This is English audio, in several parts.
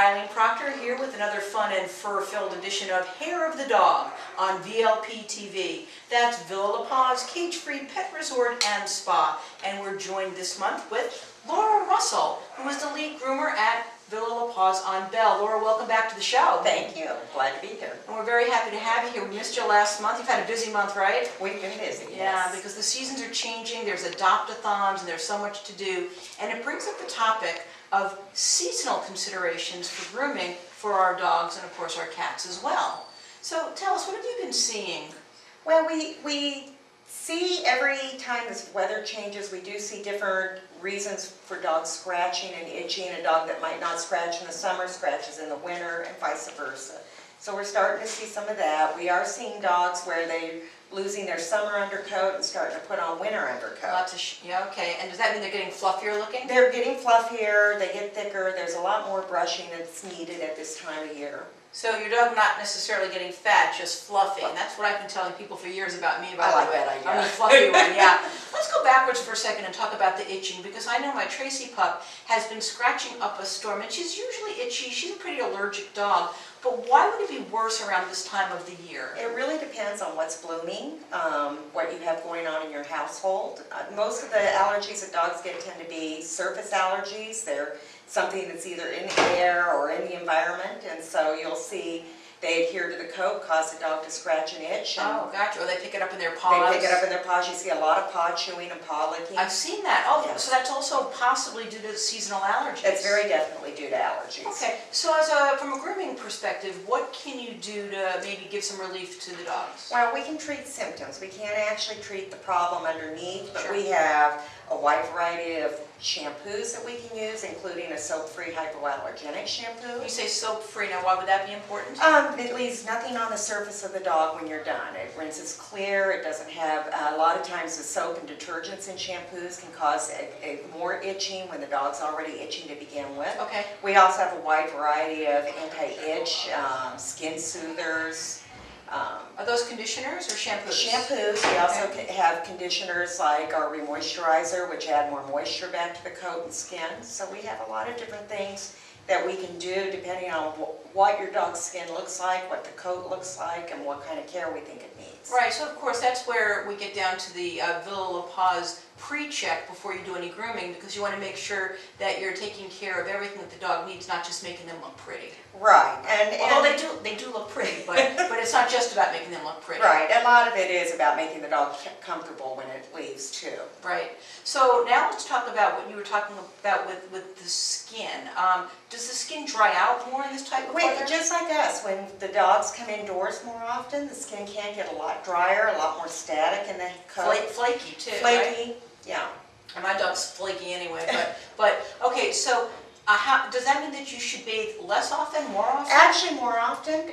Eileen Proctor here with another fun and fur-filled edition of Hair of the Dog on VLP TV. That's Villa La Paz Cage-Free Pet Resort and Spa. And we're joined this month with Laura Russell, who is the lead groomer at Villa La Paz on Bell. Laura, welcome back to the show. Thank you. Glad to be here. And we're very happy to have you here. We missed you last month. You've had a busy month, right? We've been busy, Yeah, yes. because the seasons are changing. There's adopt-a-thons and there's so much to do. And it brings up the topic of seasonal considerations for grooming for our dogs and of course our cats as well. So tell us, what have you been seeing? Well, we see every time this weather changes, we do see different reasons for dogs scratching and itching. A dog that might not scratch in the summer scratches in the winter and vice versa. So we're starting to see some of that. We are seeing dogs where they're losing their summer undercoat and starting to put on winter undercoat. Lots of yeah, okay. And does that mean they're getting fluffier looking? They're getting fluffier, they get thicker, there's a lot more brushing that's needed at this time of year. So your dog not necessarily getting fat, just fluffy. And that's what I've been telling people for years about me. By I like the way. that idea. I'm the fluffy one, yeah. Let's go backwards for a second and talk about the itching, because I know my Tracy pup has been scratching up a storm, and she's usually itchy. She's a pretty allergic dog. But why would it be worse around this time of the year? It really depends on what's blooming, what you have going on in your household. Most of the allergies that dogs get tend to be surface allergies. They're something that's either in the air or in the environment, and so you'll see they adhere to the coat, cause the dog to scratch and itch. And oh, gotcha. Or they pick it up in their paws. they pick it up in their paws. You see a lot of paw chewing and paw licking. I've seen that. Oh, Yes. so that's also possibly due to seasonal allergies. It's very definitely due to allergies. Okay, so from a grooming perspective, what can you do to maybe give some relief to the dogs? Well, we can treat symptoms. We can't actually treat the problem underneath, but Sure. we have a wide variety of shampoos that we can use, including a soap-free hypoallergenic shampoo. When you say soap-free, now why would that be important? It leaves nothing on the surface of the dog when you're done. It rinses clear. It doesn't have, a lot of times the soap and detergents in shampoos can cause more itching when the dog's already itching to begin with. Okay. We also have a wide variety of anti-itch, skin soothers. Are those conditioners or shampoos? Shampoos. We also have conditioners like our remoisturizer, which add more moisture back to the coat and skin. So we have a lot of different things that we can do depending on what your dog's skin looks like, what the coat looks like, and what kind of care we think it needs. Right, so of course that's where we get down to the Villa La Paz pre-check before you do any grooming, because you want to make sure that you're taking care of everything that the dog needs, not just making them look pretty. Right, Although they do look pretty, but it's not just about making them look pretty. Right, a lot of it is about making the dog comfortable when it leaves too. Right. So now let's talk about what you were talking about with the skin. Does the skin dry out more in this type of weather? Just like us, when the dogs come indoors more often, the skin can get a lot drier, a lot more static in the coat. Flaky too, Flaky, right? yeah. And my dog's flaky anyway, but okay, so does that mean that you should bathe less often, more often? Actually, more often.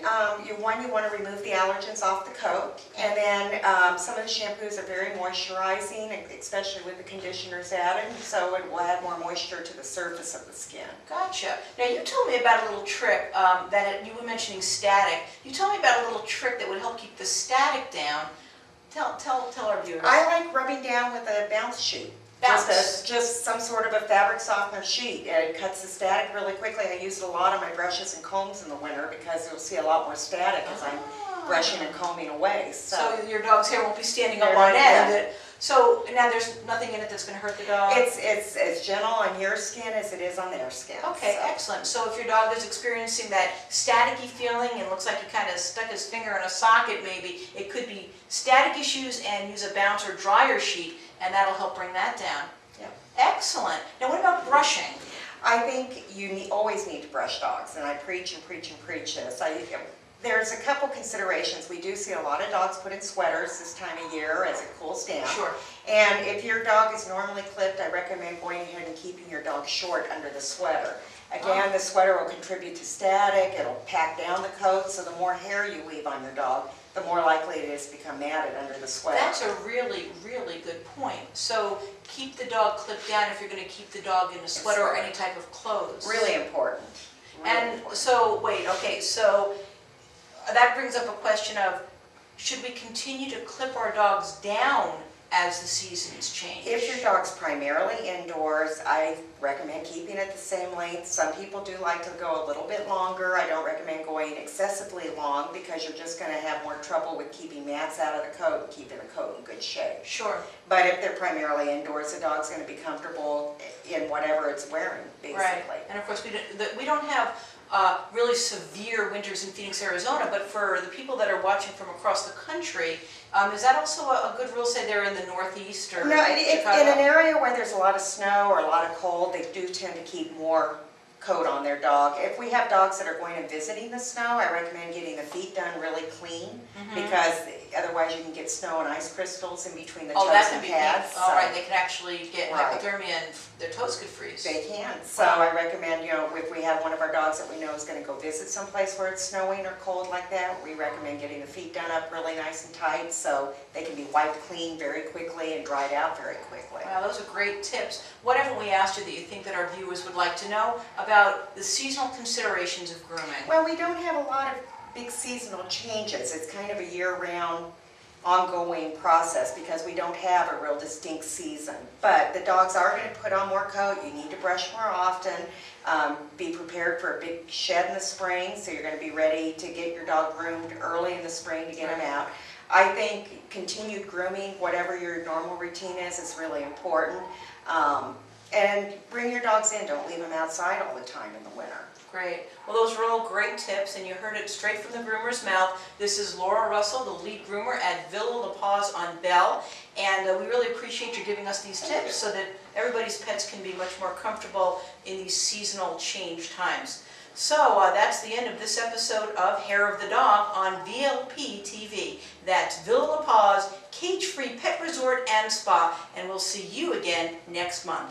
You want to remove the allergens off the coat, and then some of the shampoos are very moisturizing, especially with the conditioners added, so it will add more moisture to the surface of the skin. Gotcha. Now you told me about a little trick you were mentioning static. You told me about a little trick that would help keep the static down. Tell our viewers. I like rubbing down with a bounce sheet. Just some sort of a fabric softener sheet. It cuts the static really quickly. I use it a lot on my brushes and combs in the winter because you'll see a lot more static as I'm brushing and combing away. So your dog's hair won't be standing up on end. So now there's nothing in it that's going to hurt the dog? It's as gentle on your skin as it is on their skin. Okay, so. Excellent. So if your dog is experiencing that staticky feeling and looks like he kind of stuck his finger in a socket maybe, it could be static issues, and use a bounce or dryer sheet, and that'll help bring that down. Yeah. Excellent. Now what about brushing? I think you always need to brush dogs, and I preach and preach and preach this. There's a couple considerations. We do see a lot of dogs put in sweaters this time of year as it cools down. Sure. And if your dog is normally clipped, I recommend going ahead and keeping your dog short under the sweater. Again, the sweater will contribute to static, it'll pack down the coat, so the more hair you leave on your dog, the more likely it is to become matted under the sweater. That's a really, really good point. So keep the dog clipped down if you're going to keep the dog in a sweater or any type of clothes. Really important. So wait, okay, so that brings up a question of, should we continue to clip our dogs down as the seasons change. If your dog's primarily indoors, I recommend keeping it the same length. Some people do like to go a little bit longer. I don't recommend going excessively long because you're just going to have more trouble with keeping mats out of the coat and keeping the coat in good shape. Sure. But if they're primarily indoors, the dog's going to be comfortable in whatever it's wearing, basically. Right. And of course, we don't have really severe winters in Phoenix, Arizona, but for the people that are watching from across the country, is that also a good rule, say they're in the Northeast or No, Chicago? in an area where there's a lot of snow or a lot of cold, they do tend to keep more coat on their dog. If we have dogs that are going and visiting the snow, I recommend getting the feet done really clean because otherwise you can get snow and ice crystals in between the toes and pads. All right, they can actually get hypothermia and their toes could freeze. They can. So I recommend, you know, if we have one of our dogs that we know is going to go visit someplace where it's snowing or cold like that, we recommend getting the feet done up really nice and tight so they can be wiped clean very quickly and dried out very quickly. Wow, those are great tips. What haven't we asked you that you think that our viewers would like to know about the seasonal considerations of grooming? Well, we don't have a lot of big seasonal changes. It's kind of a year-round ongoing process because we don't have a real distinct season. But the dogs are going to put on more coat. You need to brush more often. Be prepared for a big shed in the spring, so you're going to be ready to get your dog groomed early in the spring to get them out. I think continued grooming, whatever your normal routine is really important. And bring your dogs in. Don't leave them outside all the time in the winter. Great. Well, those are all great tips, and you heard it straight from the groomer's mouth. This is Laura Russell, the lead groomer at Villa La Paz on Bell, and we really appreciate you giving us these tips so that everybody's pets can be much more comfortable in these seasonal change times. So that's the end of this episode of Hair of the Dog on VLP TV. That's Villa La Paz, cage-free pet resort and spa, and we'll see you again next month.